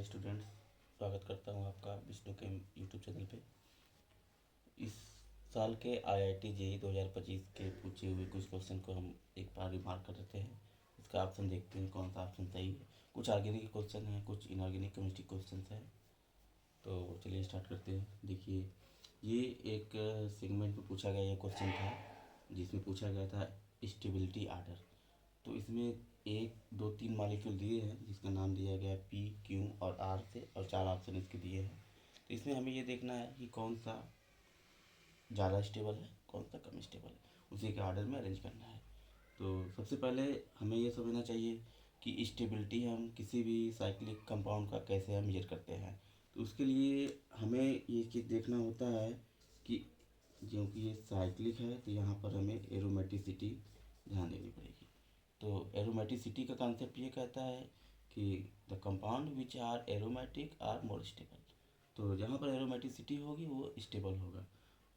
Students, स्वागत करता हूं आपका विष्णु के यूट्यूब चैनल पे। इस साल के आईआईटी जेईई 2025 के पूछे हुए कुछ क्वेश्चन को हम एक बार रिमार्क कर लेते हैं। इसका ऑप्शन देखते हैं कौन सा ऑप्शन सही है। कुछ ऑर्गेनिक क्वेश्चन हैं, कुछ इनऑर्गेनिक केमिस्ट्री क्वेश्चन हैं। तो चलिए स्टार्ट करते हैं। देखिए, ये एक सेगमेंट में पूछा गया ये क्वेश्चन था, जिसमें पूछा गया था स्टेबिलिटी आर्डर। तो इसमें 1, 2, 3 मॉलिक्यूल दिए हैं, जिसका नाम दिया गया पी, क्यू और आर से, और 4 ऑप्शन इसके दिए हैं। तो इसमें हमें ये देखना है कि कौन सा ज़्यादा स्टेबल है, कौन सा कम स्टेबल है, उसी के आर्डर में अरेंज करना है। तो सबसे पहले हमें ये समझना चाहिए कि स्टेबिलिटी हम किसी भी साइक्लिक कंपाउंड का कैसे हम मेजर करते हैं। तो उसके लिए हमें ये चीज़ देखना होता है कि क्योंकि ये साइक्लिक है तो यहाँ पर हमें एरोमेटिसिटी ध्यान देनी पड़ेगी। तो एरोमेटिसिटी का कॉन्सेप्ट ये कहता है कि the compound which are aromatic are more stable. तो जहाँ पर एरोमेटिसिटी होगी वो स्टेबल होगा।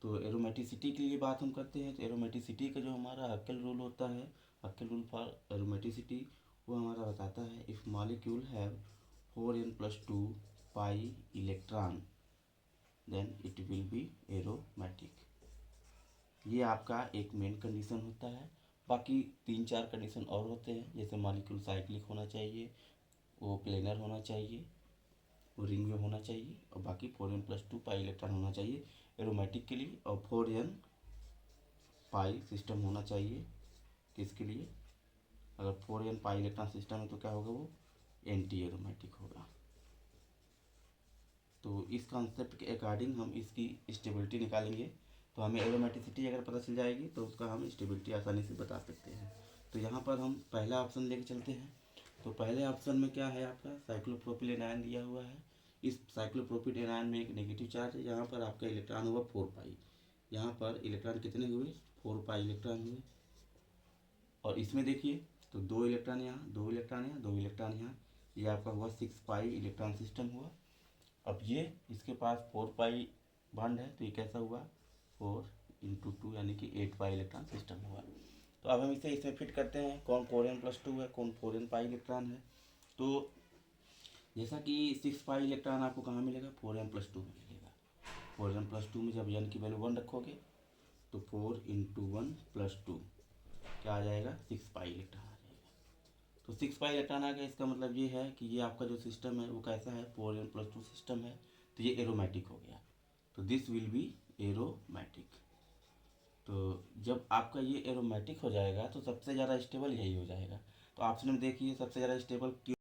तो एरोमेटिसिटी के लिए बात हम करते हैं तो एरोमेटिसिटी का जो हमारा हक्केल रूल होता है, हक्केल रूल फॉर एरोमेटिसिटी, वो हमारा बताता है if molecule have 4n+2 pi electron then it will be aromatic. ये आपका एक मेन कंडीशन होता है। बाकी 3-4 कंडीशन और होते हैं, जैसे मॉलिक्यूल साइक्लिक होना चाहिए, वो प्लेनर होना चाहिए, वो रिंग में होना चाहिए, और बाकी 4n+2 पाई इलेक्ट्रॉन होना चाहिए एरोमेटिक के लिए, और 4n पाई सिस्टम होना चाहिए किसके लिए, अगर 4n पाई इलेक्ट्रॉन सिस्टम है तो क्या होगा, वो एंटी एरोमेटिक होगा। तो इस कॉन्सेप्ट के अकॉर्डिंग हम इसकी स्टेबिलिटी निकालेंगे। तो हमें एरोमेटिसिटी अगर पता चल जाएगी तो उसका हम स्टेबिलिटी आसानी से बता सकते हैं। तो यहाँ पर हम पहला ऑप्शन लेके चलते हैं। तो पहले ऑप्शन में क्या है, आपका साइक्लोप्रोपिल एनायन दिया हुआ है। इस साइक्लोप्रोपिल एनायन में एक नेगेटिव चार्ज है, यहाँ पर आपका इलेक्ट्रॉन हुआ 4 पाई। यहाँ पर इलेक्ट्रॉन कितने हुए, 4 पाई इलेक्ट्रॉन हुए। और इसमें देखिए तो 2 इलेक्ट्रॉन यहाँ, 2 इलेक्ट्रॉन यहाँ, 2 इलेक्ट्रॉन यहाँ, ये आपका हुआ 6 पाई इलेक्ट्रॉन सिस्टम हुआ। अब ये इसके पास 4 पाई बॉन्ड है तो ये कैसा हुआ, 4 × 2 यानी कि 8 पाई इलेक्ट्रॉन सिस्टम हुआ। तो अब हम इसे इसमें फिट करते हैं, कौन 4n+2 है, कौन 4n पाई इलेक्ट्रॉन है। तो जैसा कि 6 पाई इलेक्ट्रॉन आपको कहाँ मिलेगा, 4n+2 में मिलेगा। 4n+2 में जब n की वैल्यू 1 रखोगे तो 4 × 1+2 क्या आ जाएगा, 6 पाई इलेक्ट्रॉन आ जाएगा। तो 6 पाई इलेक्ट्रॉन आ गया, इसका मतलब ये है कि ये आपका जो सिस्टम है वो कैसा है, 4n+2 सिस्टम है, तो ये एरोमेटिक हो गया। तो दिस विल बी एरोमेटिक। तो जब आपका ये एरोमेटिक हो जाएगा तो सबसे ज़्यादा स्टेबल यही हो जाएगा। तो ऑप्शन में देखिए सबसे ज़्यादा स्टेबल क्यों